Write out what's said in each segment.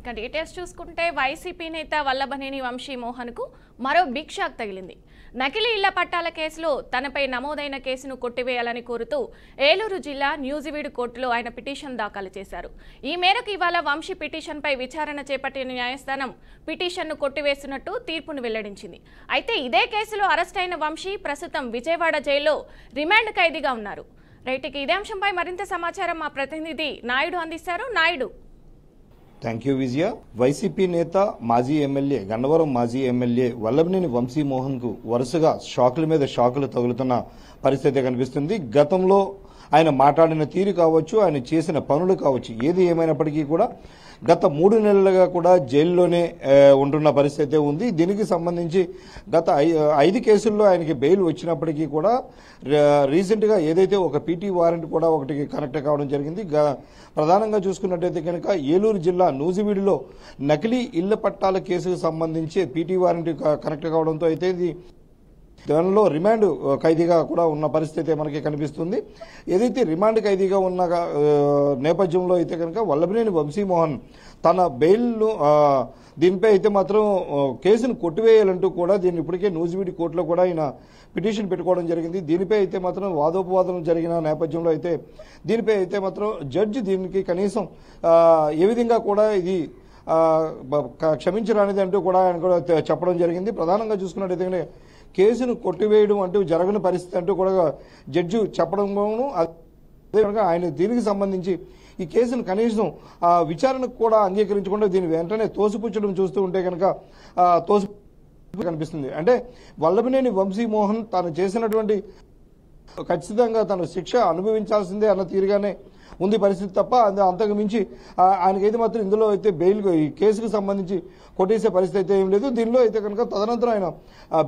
ఇక డీటెయిల్స్ చూసుకుంటే వైసీపీ నేత వల్లభనేని వంశీ మోహన్కు మరో బిగ్ షాక్ తగిలింది. నకిలీ ఇళ్ల పట్టాల కేసులో తనపై నమోదైన కేసును కొట్టివేయాలని కోరుతూ ఏలూరు జిల్లా న్యూజివీడు కోర్టులో ఆయన పిటిషన్ దాఖలు చేశారు. ఈ మేరకు ఇవాళ వంశీ పిటిషన్పై విచారణ చేపట్టిన న్యాయస్థానం పిటిషన్ను కొట్టివేస్తున్నట్టు తీర్పును వెల్లడించింది. అయితే ఇదే కేసులో అరెస్ట్ అయిన వంశీ ప్రస్తుతం విజయవాడ జైల్లో రిమాండ్ ఖైదీగా ఉన్నారు. రైట్కి ఇదే అంశంపై మరింత సమాచారం మా ప్రతినిధి నాయుడు అందిస్తారు. Naidu. Thank you Vijaya. YCP నేత మాజీ ఎమ్మెల్యే గన్నవరం మాజీ ఎమ్మెల్యే వల్లభనేని వంశీ మోహన్ కు వరుసగా షాకుల మీద షాకులు తగులుతున్న పరిస్థితి కనిపిస్తుంది. గతంలో ఆయన మాట్లాడిన తీరు కావచ్చు, ఆయన చేసిన పనులు కావచ్చు, ఏది ఏమైనప్పటికీ కూడా గత 3 నెలలుగా కూడా జైల్లోనే ఉంటున్న పరిస్థితి ఉంది. దీనికి సంబంధించి గత 5 కేసుల్లో ఆయనకి బెయిల్ వచ్చినప్పటికీ కూడా రీసెంట్గా ఏదైతే ఒక పీటీ వారెంట్ కూడా ఒకటి కనెక్ట్ కావడం జరిగింది. ప్రధానంగా చూసుకున్నట్టయితే కనుక ఏలూరు జిల్లా నూజివీడులో నకిలీ ఇళ్ల పట్టాల కేసుకు సంబంధించి పీటీ వారెంట్ కనెక్ట్ కావడంతో అయితే ఇది దానిలో రిమాండ్ ఖైదీగా కూడా ఉన్న పరిస్థితి మనకి కనిపిస్తుంది. ఏదైతే రిమాండ్ ఖైదీగా ఉన్న నేపథ్యంలో అయితే కనుక వల్లభనేని వంశీమోహన్ తన బెయిల్ను దీనిపై అయితే మాత్రం కేసును కొట్టివేయాలంటూ కూడా దీన్ని ఇప్పటికే నూజివీడి కోర్టులో కూడా ఆయన పిటిషన్ పెట్టుకోవడం జరిగింది. దీనిపై అయితే మాత్రం వాదోపవాదం జరిగిన నేపథ్యంలో అయితే దీనిపై అయితే మాత్రం జడ్జి దీనికి కనీసం ఏ విధంగా కూడా ఇది క్షమించరానిది అంటూ కూడా ఆయన కూడా చెప్పడం జరిగింది. ప్రధానంగా చూసుకున్నట్టయితే కేసును కొట్టివేయడం అంటూ జరగని పరిస్థితి అంటూ కూడా జడ్జి చెప్పడంలోనూ అదేవిధంగా ఆయన దీనికి సంబంధించి ఈ కేసును కనీసం విచారణకు కూడా అంగీకరించకుండా దీన్ని వెంటనే తోసిపుచ్చడం చూస్తూ ఉంటే కనుక కనిపిస్తుంది. అంటే వల్లభనేని వంశీమోహన్ తాను చేసినటువంటి ఖచ్చితంగా తను శిక్ష అనుభవించాల్సిందే అన్న తీరుగానే ఉంది పరిస్థితి తప్ప అంతకు మించి ఆయనకైతే మాత్రం ఇందులో అయితే బెయిల్ ఈ కేసుకు సంబంధించి కొట్టేసే పరిస్థితి అయితే ఏం లేదు. దీనిలో అయితే కనుక తదనంతరం ఆయన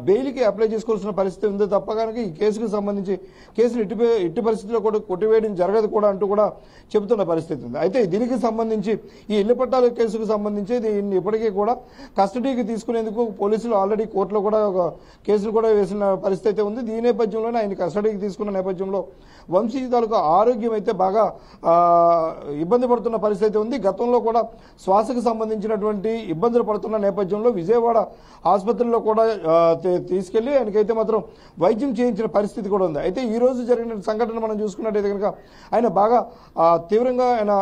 బెయిల్కి అప్లై చేసుకోవాల్సిన పరిస్థితి ఉంది తప్ప కనుక ఈ కేసుకు సంబంధించి కేసును ఇట్టి పరిస్థితిలో కూడా కొట్టివేయడం జరగదు కూడా అంటూ కూడా చెబుతున్న పరిస్థితి ఉంది. అయితే దీనికి సంబంధించి ఈ ఇళ్ల పట్టాల కేసుకు సంబంధించి దీన్ని ఇప్పటికీ కూడా కస్టడీకి తీసుకునేందుకు పోలీసులు ఆల్రెడీ కోర్టులో కూడా ఒక కేసులు కూడా వేసిన పరిస్థితి అయితే ఉంది. ఈ నేపథ్యంలోనే ఆయన కస్టడీకి తీసుకున్న నేపథ్యంలో వంశీ తాలూకా ఆరోగ్యం అయితే బాగా ఇబ్బంది పడుతున్న పరిస్థితి ఉంది. గతంలో కూడా శ్వాసకు సంబంధించినటువంటి ఇబ్బందులు పడుతున్న నేపథ్యంలో విజయవాడ ఆసుపత్రిలో కూడా తీసుకెళ్లి ఆయనకైతే మాత్రం వైద్యం చేయించిన పరిస్థితి కూడా ఉంది. అయితే ఈ రోజు జరిగిన సంఘటన మనం చూసుకున్నట్టయితే కనుక ఆయన బాగా తీవ్రంగా ఆయన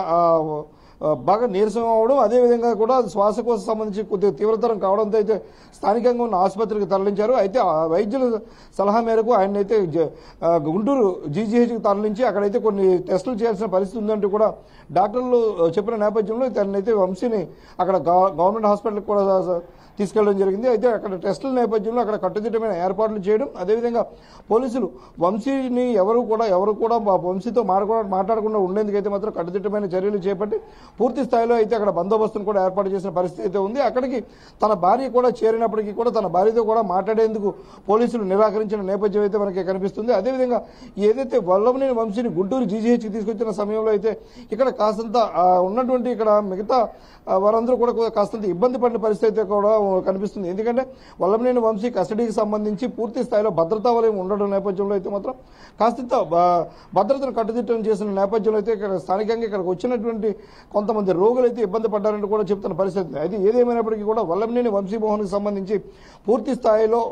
బాగా నీరసం అవడం, అదేవిధంగా కూడా శ్వాసకోశ సంబంధించి కొద్దిగా తీవ్రతరం కావడంతో అయితే స్థానికంగా ఉన్న ఆసుపత్రికి తరలించారు. అయితే వైద్యుల సలహా మేరకు ఆయన అయితే గుంటూరు జీజీహెచ్కి తరలించి అక్కడైతే కొన్ని టెస్టులు చేయాల్సిన పరిస్థితి ఉందంటూ కూడా డాక్టర్లు చెప్పిన నేపథ్యంలో తనైతే వంశీని అక్కడ గవర్నమెంట్ హాస్పిటల్కి కూడా తీసుకెళ్లడం జరిగింది. అయితే అక్కడ టెస్టుల నేపథ్యంలో అక్కడ కట్టుదిట్టమైన ఏర్పాట్లు చేయడం, అదేవిధంగా పోలీసులు వంశీని ఎవరు కూడా వంశీతో మాట్లాడకుండా ఉండేందుకైతే మాత్రం కట్టుదిట్టమైన చర్యలు చేపట్టి పూర్తి స్థాయిలో అయితే అక్కడ బందోబస్తును కూడా ఏర్పాటు చేసిన పరిస్థితి అయితే ఉంది. అక్కడికి తన భార్య కూడా చేరినప్పటికీ కూడా తన భార్యతో కూడా మాట్లాడేందుకు పోలీసులు నిరాకరించిన నేపథ్యం అయితే మనకి కనిపిస్తుంది. అదేవిధంగా ఏదైతే వల్లభనేని వంశీని గుంటూరు జీజీహెచ్కి తీసుకొచ్చిన సమయంలో అయితే ఇక్కడ కాస్తంత ఉన్నటువంటి ఇక్కడ మిగతా వారందరూ కూడా కాస్తంత ఇబ్బంది పడిన పరిస్థితి కూడా కనిపిస్తుంది. ఎందుకంటే వల్లభనేని వంశీ కస్టడీకి సంబంధించి పూర్తి స్థాయిలో భద్రతా వలయం ఉండడం నేపథ్యంలో అయితే మాత్రం కాస్తంత భద్రతను కట్టుదిట్టం చేసిన నేపథ్యంలో అయితే ఇక్కడ స్థానికంగా ఇక్కడికి వచ్చినటువంటి కొంతమంది రోగులు అయితే ఇబ్బంది పడ్డారని కూడా చెప్తున్న పరిస్థితి. అయితే ఏదేమైనప్పటికీ కూడా వల్లభనేని వంశీమోహన్కి సంబంధించి పూర్తి స్థాయిలో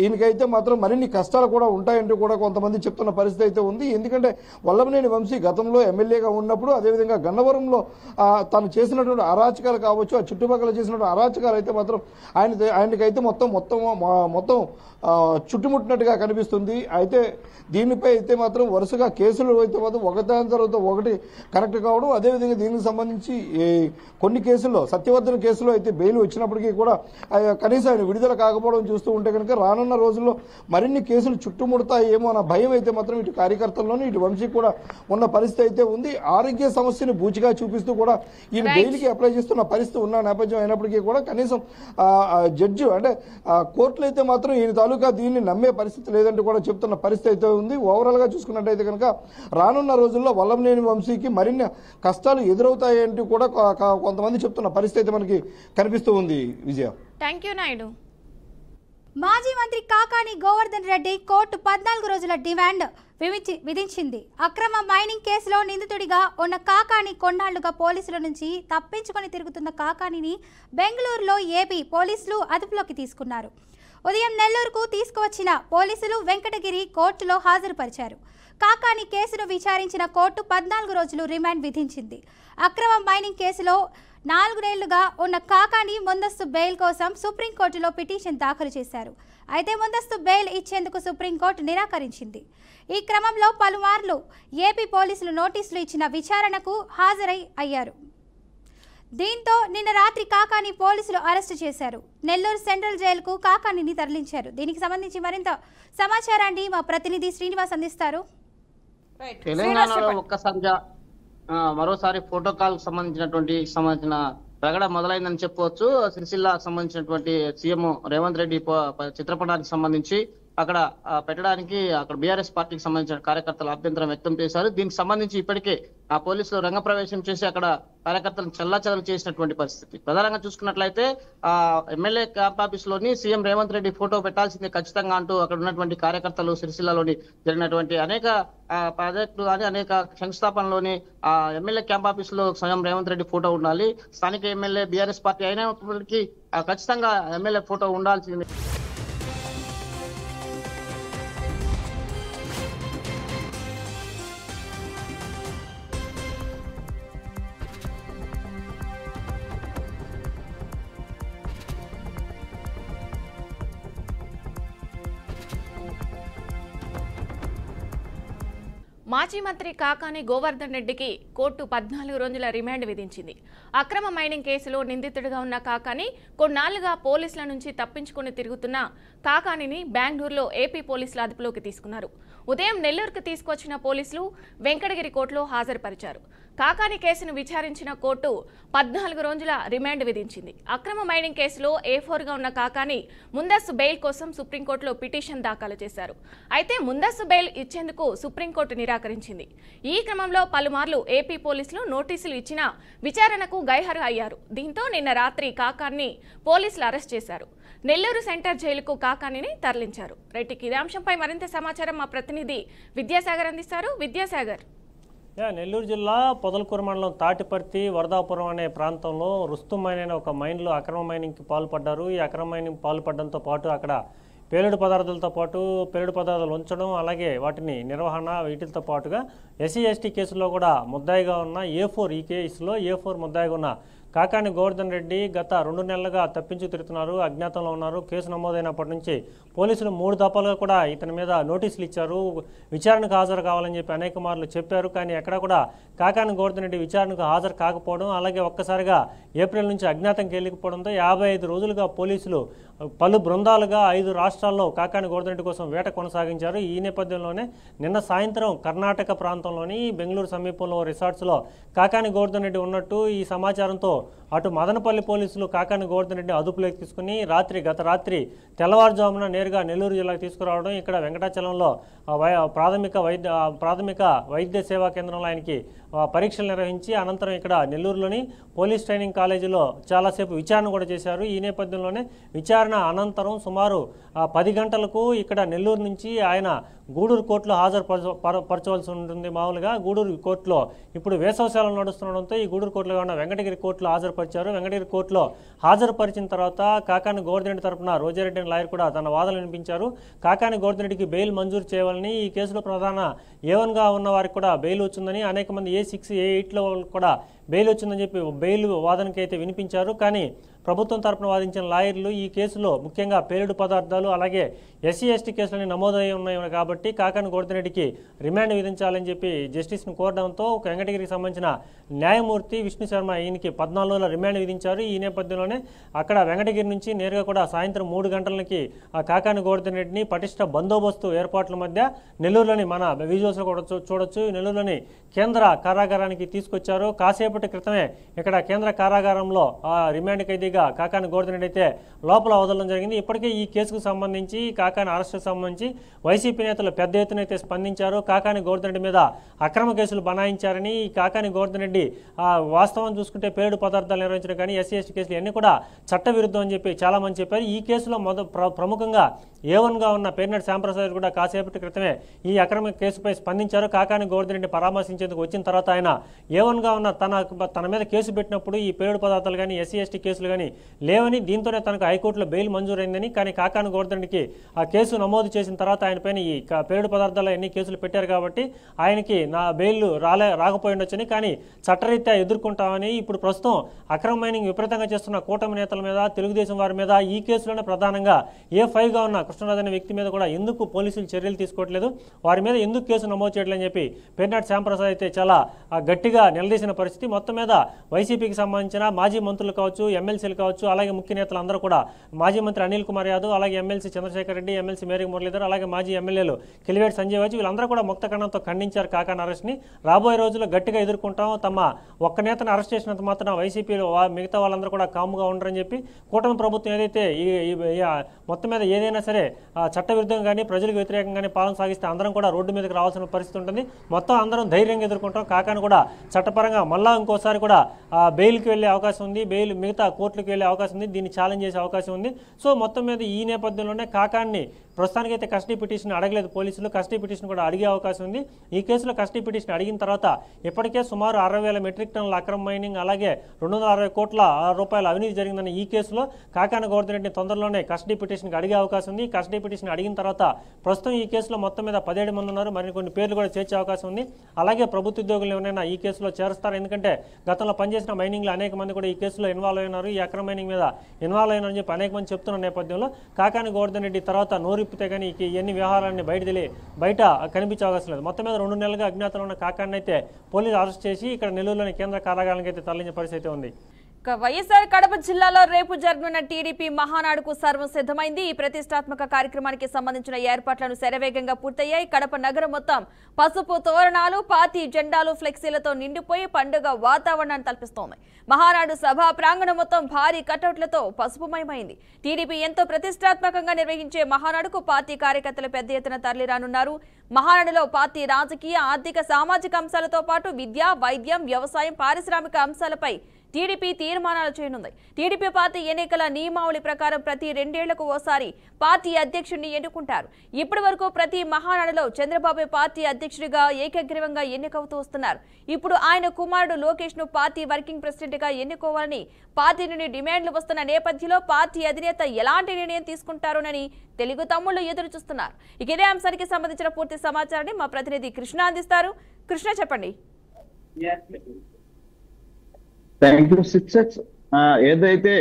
ఈయనకైతే మాత్రం మరిన్ని కష్టాలు కూడా ఉంటాయంటూ కూడా కొంతమంది చెప్తున్న పరిస్థితి అయితే ఉంది. ఎందుకంటే వల్లభనేని వంశీ గతంలో ఎమ్మెల్యేగా ఉన్నప్పుడు అదేవిధంగా గన్నవరంలో తను చేసినటువంటి అరాచకాలు కావచ్చు, ఆ చుట్టుపక్కల చేసినటువంటి అరాచకాలు అయితే మాత్రం ఆయనకైతే మొత్తం చుట్టుముట్టినట్టుగా కనిపిస్తుంది. అయితే దీనిపై అయితే మాత్రం వరుసగా కేసులు అయితే మాత్రం ఒకదాని తర్వాత ఒకటి కనెక్ట్ కావడం, అదేవిధంగా దీనికి సంబంధించి కొన్ని కేసుల్లో సత్యవర్ధన కేసులో అయితే బెయిల్ వచ్చినప్పటికీ కూడా కనీసం ఆయన విడుదల కాకపోవడం చూస్తూ ఉంటే కనుక రానున్న రోజుల్లో మరిన్ని కేసులు చుట్టుముడతాయేమో అన్న భయం అయితే మాత్రం ఇటు కార్యకర్తల్లోనూ ఇటు వంశీ కూడా ఉన్న పరిస్థితి అయితే ఉంది. ఆరోగ్య సమస్యను బూచిగా చూపిస్తూ కూడా ఈయన బెయిల్కి అప్లై చేస్తున్న పరిస్థితి ఉన్న నేపథ్యం అయినప్పటికీ కూడా కనీసం జడ్జి అంటే కోర్టులు అయితే మాత్రం ఈయన తాలూకా దీన్ని నమ్మే పరిస్థితి లేదంటూ కూడా చెప్తున్న పరిస్థితి అయితే ఉంది. ఓవరాల్ గా చూసుకున్నట్టయితే కనుక రానున్న రోజుల్లో వల్లభనేని వంశీకి మరిన్ని కష్టాలు ఎదురవుతాయంటూ కూడా కొంతమంది చెప్తున్న పరిస్థితి అయితే మనకి కనిపిస్తూ ఉంది. విజయ. Thank you Naidu. మాజీ మంత్రి కాకాని గోవర్ధన్ రెడ్డి కోర్టు 14 రోజుల డిమాండ్ విధించింది. అక్రమ మైనింగ్ కేసులో నిందితుడిగా ఉన్న కాకాని కొన్నాళ్లుగా పోలీసుల నుంచి తప్పించుకొని తిరుగుతున్న కాకానిని బెంగళూరులో ఏపీ పోలీసులు అదుపులోకి తీసుకున్నారు. ఉదయం నెల్లూరుకు తీసుకువచ్చిన పోలీసులు వెంకటగిరి కోర్టులో హాజరుపరిచారు. కాకాని కేసును విచారించిన కోర్టు 14 రోజులు రిమాండ్ విధించింది. అక్రమ మైనింగ్ కేసులో 4 నెలలుగా ఉన్న కాకాని ముందస్తు బెయిల్ కోసం సుప్రీంకోర్టులో పిటిషన్ దాఖలు చేశారు. అయితే ముందస్తు బెయిల్ ఇచ్చేందుకు సుప్రీంకోర్టు నిరాకరించింది. ఈ క్రమంలో పలుమార్లు ఏపీ పోలీసులు నోటీసులు ఇచ్చిన విచారణకు హాజరయ్యారు. దీంతో నిన్న రాత్రి కాకాని పోలీసులు అరెస్టు చేశారు. నెల్లూరు సెంట్రల్ జైలుకు కాకానిని తరలించారు. దీనికి సంబంధించి మరింత సమాచారాన్ని మా ప్రతినిధి శ్రీనివాస్ అందిస్తారు. తెలంగాణలో ఒక్కసారిగా మరోసారి ప్రోటోకాల్ సంబంధించిన ప్రగడ మొదలైందని చెప్పవచ్చు. సిరిసిల్లాకు సంబంధించినటువంటి సీఎం రేవంత్ రెడ్డి చిత్రపటానికి సంబంధించి అక్కడ పెట్టడానికి అక్కడ బీఆర్ఎస్ పార్టీకి సంబంధించిన కార్యకర్తలు అభ్యంతరం వ్యక్తం చేశారు. దీనికి సంబంధించి ఇప్పటికే ఆ పోలీసులు రంగప్రవేశం చేసి అక్కడ కార్యకర్తలను చెల్లాచెదరు చేసినటువంటి పరిస్థితి. ప్రధానంగా చూసుకున్నట్లయితే ఆ ఎమ్మెల్యే క్యాంప్ ఆఫీస్ లోని సీఎం రేవంత్ రెడ్డి ఫోటో పెట్టాల్సిందే ఖచ్చితంగా అంటూ అక్కడ ఉన్నటువంటి కార్యకర్తలు సిరిసిల్లాలోని జరిగినటువంటి అనేక ప్రాజెక్టులు కానీ అనేక శంకుస్థాపనలోని ఆ ఎమ్మెల్యే క్యాంప్ ఆఫీస్ లో సీఎం రేవంత్ రెడ్డి ఫోటో ఉండాలి. స్థానిక ఎమ్మెల్యే బీఆర్ఎస్ పార్టీ అయినప్పటికీ ఖచ్చితంగా ఎమ్మెల్యే ఫోటో ఉండాల్సింది. మాజీ మంత్రి కాకాని గోవర్ధన్ రెడ్డికి కోర్టు 14 రోజుల రిమాండ్ విధించింది. అక్రమ మైనింగ్ కేసులో నిందితుడిగా ఉన్న కాకాని కొన్నాళ్లుగా పోలీసుల నుంచి తప్పించుకుని తిరుగుతున్న కాకానిని బెంగళూరులో ఏపీ పోలీసులు అదుపులోకి తీసుకున్నారు. ఉదయం నెల్లూరుకు తీసుకొచ్చిన పోలీసులు వెంకటగిరి కోర్టులో హాజరుపరిచారు. కాకాని కేసును విచారించిన కోర్టు 14 రోజుల రిమాండ్ విధించింది. అక్రమ మైనింగ్ కేసులో A4గా ఉన్న కాకాని ముందస్తు బెయిల్ కోసం సుప్రీంకోర్టులో పిటిషన్ దాఖలు చేశారు. అయితే ముందస్తు బెయిల్ ఇచ్చేందుకు సుప్రీంకోర్టు నిరాకరించింది. ఈ క్రమంలో పలుమార్లు ఏపీ పోలీసులు నోటీసులు ఇచ్చినా విచారణకు గైహారు అయ్యారు. దీంతో నిన్న రాత్రి కాకాని పోలీసులు అరెస్ట్ చేశారు. నెల్లూరు సెంటర్ జైలుకు కాకానిని తరలించారు. రైట్, ఇదే అంశంపై మరింత సమాచారం మా ప్రతినిధి విద్యాసాగర్ అందిస్తారు. విద్యాసాగర్. నెల్లూరు జిల్లా పొదలకూరు మండలం తాటిపర్తి వరదాపురం అనే ప్రాంతంలో రుస్తుం మైన్ అనే ఒక మైన్లో అక్రమ మైనింగ్కి పాల్పడ్డారు. ఈ అక్రమ మైనింగ్ పాల్పడడంతో పాటు అక్కడ పేలుడు పదార్థాలతో పాటు పేలుడు పదార్థాలు ఉంచడం, అలాగే వాటిని నిర్వహణ, వీటితో పాటుగా SC ST కేసులో కూడా ముద్దాయిగా ఉన్న A4, ఈ కేసులో A4 ముద్దాయిగా ఉన్న కాకాని గోవర్ధన్ రెడ్డి గత 2 నెలలుగా తప్పించు తిరుగుతున్నారు, అజ్ఞాతంలో ఉన్నారు. కేసు నమోదైనప్పటి నుంచి పోలీసులు 3 దఫాలుగా కూడా ఇతని మీద నోటీసులు ఇచ్చారు. విచారణకు హాజరు కావాలని చెప్పి అనేక మార్లు చెప్పారు. కానీ ఎక్కడ కూడా కాకాని గోవర్ధన్ రెడ్డి విచారణకు హాజరు కాకపోవడం, అలాగే ఒక్కసారిగా ఏప్రిల్ నుంచి అజ్ఞాతంకి వెళ్ళకపోవడంతో 55 రోజులుగా పోలీసులు పలు బృందాలుగా 5 రాష్ట్రాల్లో కాకాని గోవర్ధన్ రెడ్డి కోసం వేట కొనసాగించారు. ఈ నేపథ్యంలోనే నిన్న సాయంత్రం కర్ణాటక ప్రాంతంలోని బెంగళూరు సమీపంలో రిసార్ట్స్లో కాకాని గోవర్ధన్ రెడ్డి ఉన్నట్టు ఈ సమాచారంతో అటు మదనపల్లి పోలీసులు కాకాని గోవర్ధన్ రెడ్డి అదుపులోకి తీసుకుని గత రాత్రి తెల్లవారుజామున నేరుగా నెల్లూరు జిల్లాకు తీసుకురావడం, ఇక్కడ వెంకటాచలంలో ప్రాథమిక వైద్య సేవా కేంద్రంలో ఆయనకి పరీక్షలు నిర్వహించి అనంతరం ఇక్కడ నెల్లూరులోని పోలీస్ ట్రైనింగ్ కాలేజీలో చాలాసేపు విచారణ కూడా చేశారు. ఈ నేపథ్యంలోనే విచారణ అనంతరం సుమారు 10 గంటలకు ఇక్కడ నెల్లూరు నుంచి ఆయన గూడూరు కోర్టులో హాజరుపరచవలసి ఉంటుంది. మామూలుగా గూడూరు కోర్టులో ఇప్పుడు వేసవశాలను నడుస్తుండడంతో ఈ గూడూరు కోర్టులో ఉన్న వెంకటగిరి కోర్టులో హాజరుపరిచారు. వెంకటగిరి కోర్టులో హాజరుపరిచిన తర్వాత కాకాని గోవర్ధన్ రెడ్డి తరఫున రోజారెడ్డి లాయర్ కూడా తన వాదనలు వినిపించారు. కాకాని గోవర్ధన్ రెడ్డికి బెయిల్ మంజూరు చేయాలని, ఈ కేసులో ప్రధాన A1గా ఉన్న వారికి కూడా బెయిల్ వచ్చిందని, అనేక మంది A6, A8లో కూడా బెయిల్ వచ్చిందని చెప్పి బెయిల్ వాదనకి అయితే వినిపించారు. కానీ ప్రభుత్వం తరపున వాదించిన లాయర్లు ఈ కేసులో ముఖ్యంగా పేలుడు పదార్థాలు అలాగే SC ST కేసులని నమోదై ఉన్నాయి కాబట్టి కాకాని గోవర్ధన్ రెడ్డికి రిమాండ్ విధించాలని చెప్పి జస్టిస్ను కోరడంతో వెంకటగిరికి సంబంధించిన న్యాయమూర్తి విష్ణు శర్మ ఈయనకి 14 రోజుల రిమాండ్ విధించారు. ఈ నేపథ్యంలోనే అక్కడ వెంకటగిరి నుంచి నేరుగా కూడా సాయంత్రం 3 గంటలకి ఆ కాకాని గోవర్ధన్ రెడ్డిని పటిష్ట బందోబస్తు ఏర్పాట్ల మధ్య నెల్లూరులోని మన విజువల్స్లో కూడా చూడొచ్చు, నెల్లూరులోని కేంద్ర కారాగారానికి తీసుకొచ్చారు. కాసేపటి కాసేపటి క్రితమే ఇక్కడ కేంద్ర కారాగారంలో రిమాండ్ ఖైదీగా కాకాని గోవర్ధన్ రెడ్డి అయితే లోపల వదలడం జరిగింది. ఇప్పటికే ఈ కేసుకు సంబంధించి కాకాని అరెస్టుకు సంబంధించి వైసీపీ నేతలు పెద్ద ఎత్తున అయితే స్పందించారు. కాకాని గోవర్ధన్ రెడ్డి మీద అక్రమ కేసులు బనాయించారని, ఈ కాకాని గోవర్ధన్ రెడ్డి వాస్తవం చూసుకుంటే పేలుడు పదార్థాలు నిర్వహించడం కానీ ఎస్సీ ఎస్టీ కేసులు అన్నీ కూడా చట్టవిరుద్ధం అని చెప్పి చాలా మంది చెప్పారు. ఈ కేసులో ప్రముఖంగా A1గా ఉన్న పేర్నాటి శ్యాంప్రసాద్ కూడా కాసేపటి క్రితమే ఈ అక్రమ కేసుపై స్పందించారు. కాకాని గోవర్ధన్ రెడ్డి పరామర్శించేందుకు వచ్చిన తర్వాత ఆయన A1గా ఉన్న తన మీద కేసు పెట్టినప్పుడు ఈ పేలుడు పదార్థాలు కానీ ఎస్సీ ఎస్టీ కేసులు కానీ లేవని, దీంతోనే తనకు హైకోర్టులో బెయిల్ మంజూరైందని, కానీ కాకాని గోవర్ధన్ రెడ్డికి ఆ కేసు నమోదు చేసిన తర్వాత ఆయన పైన ఈ పేలుడు పదార్థాలు ఎన్ని కేసులు పెట్టారు కాబట్టి ఆయనకి నా బెయిల్ రాకపోయి ఉండొచ్చని, కానీ చట్టరీత్యా ఎదుర్కొంటామని ఇప్పుడు ప్రస్తుతం అక్రమ మైనింగ్ విపరీతంగా చేస్తున్న కూటమి నేతల మీద, తెలుగుదేశం వారి మీద ఈ కేసులోనే ప్రధానంగా A5గా ఉన్న కృష్ణరాజు అనే వ్యక్తి మీద కూడా ఎందుకు పోలీసులు చర్యలు తీసుకోవట్లేదు, వారి మీద ఎందుకు కేసు నమోదు చేయట్లేదని చెప్పి పేర్నాటి శ్యాంప్రసాద్ అయితే చాలా గట్టిగా నిలదీసిన పరిస్థితి. మొత్తం మీద వైసీపీకి సంబంధించిన మాజీ మంత్రులు కావచ్చు, ఎమ్మెల్సీలు కావచ్చు, అలాగే ముఖ్య నేతలు అందరూ కూడా మాజీ మంత్రి అనిల్ కుమార్ యాదవ్, అలాగే MLC Chandrashekar Reddy, MLC Mary Muralidhar, అలాగే మాజీ ఎమ్మెల్యేలు కిలివేటి సంజయ్ వచ్చి వీళ్ళందరూ కూడా ముక్త కణంతో ఖండించారు కాకాని అరెస్ట్ని. రాబోయే రోజుల్లో గట్టిగా ఎదుర్కొంటాం, తమ ఒక్క నేతను అరెస్ట్ చేసినంత మాత్రం వైసీపీలో మిగతా వాళ్ళందరూ కూడా కాముగా ఉండరని చెప్పి కూటమి ప్రభుత్వం ఏదైతే మొత్తం మీద ఏదైనా సరే చట్టవిరుద్ధంగా కానీ ప్రజలకు వ్యతిరేకంగానే పాలన సాగిస్తే అందరం కూడా రోడ్డు మీదకి రావాల్సిన పరిస్థితి ఉంటుంది. మొత్తం అందరం ధైర్యంగా ఎదుర్కొంటాం. కాకాని కూడా చట్టపరంగా మళ్ళా ఇంకోసారి కూడా బెయిల్కి వెళ్ళే అవకాశం ఉంది, బెయిల్ మిగతా కోర్టులకు వెళ్ళే అవకాశం ఉంది, దీన్ని ఛాలెంజ్ చేసే అవకాశం ఉంది. సో మొత్తం మీద ఈ నేపథ్యంలోనే కాకాన్ని ప్రస్తుతానికైతే కస్టడీ పిటిషన్ అడగలేదు పోలీసులు, కస్టడీ పిటిషన్ కూడా అడిగే అవకాశం ఉంది. ఈ కేసులో కస్టడీ పిటిషన్ అడిగిన తర్వాత ఇప్పటికే సుమారు 60,000 మెట్రిక్ టన్నుల అక్రమ మైనింగ్, అలాగే 260 కోట్ల రూపాయల అవినీతి జరిగిందన్న ఈ కేసులో కాకాని గోవర్ధన్ రెడ్డిని తొందరలోనే కస్టడీ పిటిషన్కి అడిగే అవకాశం ఉంది. కస్టడీ పిటిషన్ అడిగిన తర్వాత ప్రస్తుతం ఈ కేసులో మొత్తం మీద 17 మంది ఉన్నారు, మరికొన్ని పేర్లు కూడా చేర్చే అవకాశం ఉంది. అలాగే ప్రభుత్వ ఉద్యోగులు ఎవరైనా ఈ కేసులో చేరుస్తారు, ఎందుకంటే గతంలో పనిచేసిన మైనింగ్లో అనేక మంది కూడా ఈ కేసులో ఇన్వాల్వ్ అయినారు, ఈ అక్రమ మైనింగ్ మీద ఇన్వాల్వ్ అయినారని చెప్పి అనేక మంది చెప్తున్న నేపథ్యంలో కాకాని గోవర్ధన్ రెడ్డి తర్వాత నోరిప్పితే కానీ ఎన్ని వ్యవహారాన్ని బయట కనిపించే అవకాశం లేదు. మొత్తం మీద 2 నెలలుగా అజ్ఞాతంలో ఉన్న కాకాన్ని అయితే పోలీసులు అరెస్ట్ చేసి ఇక్కడ నెల్లూరులోని కేంద్ర కారాగారానికి అయితే తరలించే పరిస్థితి ఉంది. వైఎస్ఆర్ కడప జిల్లాలో రేపు జరగనున్న టీడీపీ మహానాడుకు సర్వం సిద్ధమైంది. ఈ ప్రతిష్టాత్మక కార్యక్రమానికి సంబంధించిన ఏర్పాట్లను శరవేగంగా పూర్తయ్యాయి. కడప నగరం మొత్తం పసుపు తోరణాలు, పార్టీ జెండాలు, ఫ్లెక్సీలతో నిండిపోయి పండుగ వాతావరణాన్ని తలపిస్తోంది. మహానాడు సభా ప్రాంగణం మొత్తం భారీ కటౌట్లతో పసుపుమయమైంది. టీడీపీ ఎంతో ప్రతిష్టాత్మకంగా నిర్వహించే మహానాడుకు పార్టీ కార్యకర్తలు పెద్ద ఎత్తున తరలిరానున్నారు. మహానాడులో పార్టీ రాజకీయ, ఆర్థిక, సామాజిక అంశాలతో పాటు విద్య, వైద్యం, వ్యవసాయం, పారిశ్రామిక అంశాలపై టీడీపీ తీర్మానాలు చేయనుంది. టీడీపీ పార్టీ ఎన్నికల నియమావళి ప్రకారం ప్రతి 2 ఏళ్లకు ఓసారి పార్టీ అధ్యక్షుడిని ఎన్నుకుంటారు. ఇప్పటి వరకు ప్రతి మహానాడులో చంద్రబాబు పార్టీ అధ్యక్షుడిగా ఏకగ్రీవంగా ఎన్నికవుతూ వస్తున్నారు. ఇప్పుడు ఆయన కుమారుడు లోకేష్ ను పార్టీ వర్కింగ్ ప్రెసిడెంట్ గా ఎన్నుకోవాలని పార్టీ నుండి డిమాండ్లు వస్తున్న నేపథ్యంలో పార్టీ అధినేత ఎలాంటి నిర్ణయం తీసుకుంటారోనని తెలుగు తమ్ముళ్లు ఎదురు చూస్తున్నారు. ఇక ఇదే అంశానికి సంబంధించిన పూర్తి సమాచారాన్ని మా ప్రతినిధి కృష్ణ అందిస్తారు. కృష్ణ, చెప్పండి. Thank you. ఏదైతే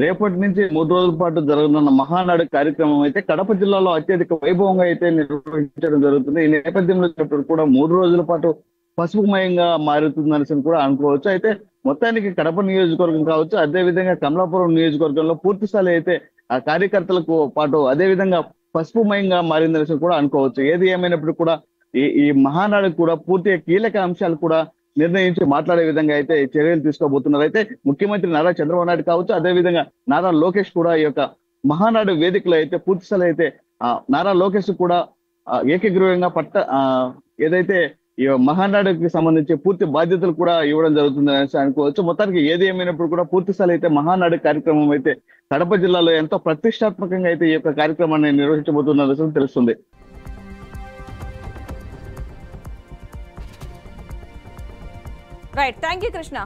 రేపటి నుంచి 3 రోజుల పాటు జరగనున్న మహానాడు కార్యక్రమం అయితే కడప జిల్లాలో అత్యధిక వైభవంగా అయితే నిర్వహించడం జరుగుతుంది. ఈ నేపథ్యంలో కూడా 3 రోజుల పాటు పసుపుమయంగా మారుతుందని కూడా అనుకోవచ్చు. అయితే మొత్తానికి కడప నియోజకవర్గం కావచ్చు, అదే విధంగా కమలాపురం నియోజకవర్గంలో పూర్తి స్థాయి అయితే ఆ కార్యకర్తలకు పాటు అదే విధంగా పసుపుమయంగా మారిందని కూడా అనుకోవచ్చు. ఏది ఏమైనప్పుడు కూడా ఈ మహానాడు కూడా పూర్తిగా కీలక అంశాలు కూడా నిర్ణయించి మాట్లాడే విధంగా అయితే చర్యలు తీసుకోబోతున్నారు. అయితే ముఖ్యమంత్రి నారా చంద్రబాబు నాయుడు కావచ్చు, అదే విధంగా నారా లోకేష్ కూడా ఈ యొక్క మహానాడు వేదికలో అయితే పూర్తి స్థాయి అయితే నారా లోకేష్ కూడా ఏకగ్రీవంగా ఏదైతే ఈ మహానాడుకి సంబంధించి పూర్తి బాధ్యతలు కూడా ఇవ్వడం జరుగుతుందని అనుకోవచ్చు. మొత్తానికి ఏది ఏమైనప్పుడు కూడా పూర్తి స్థాయి అయితే మహానాడు కార్యక్రమం అయితే కడప జిల్లాలో ఎంతో ప్రతిష్టాత్మకంగా అయితే ఈ యొక్క కార్యక్రమాన్ని నిర్వహించబోతున్న తెలుస్తుంది. Right, thank you Krishna.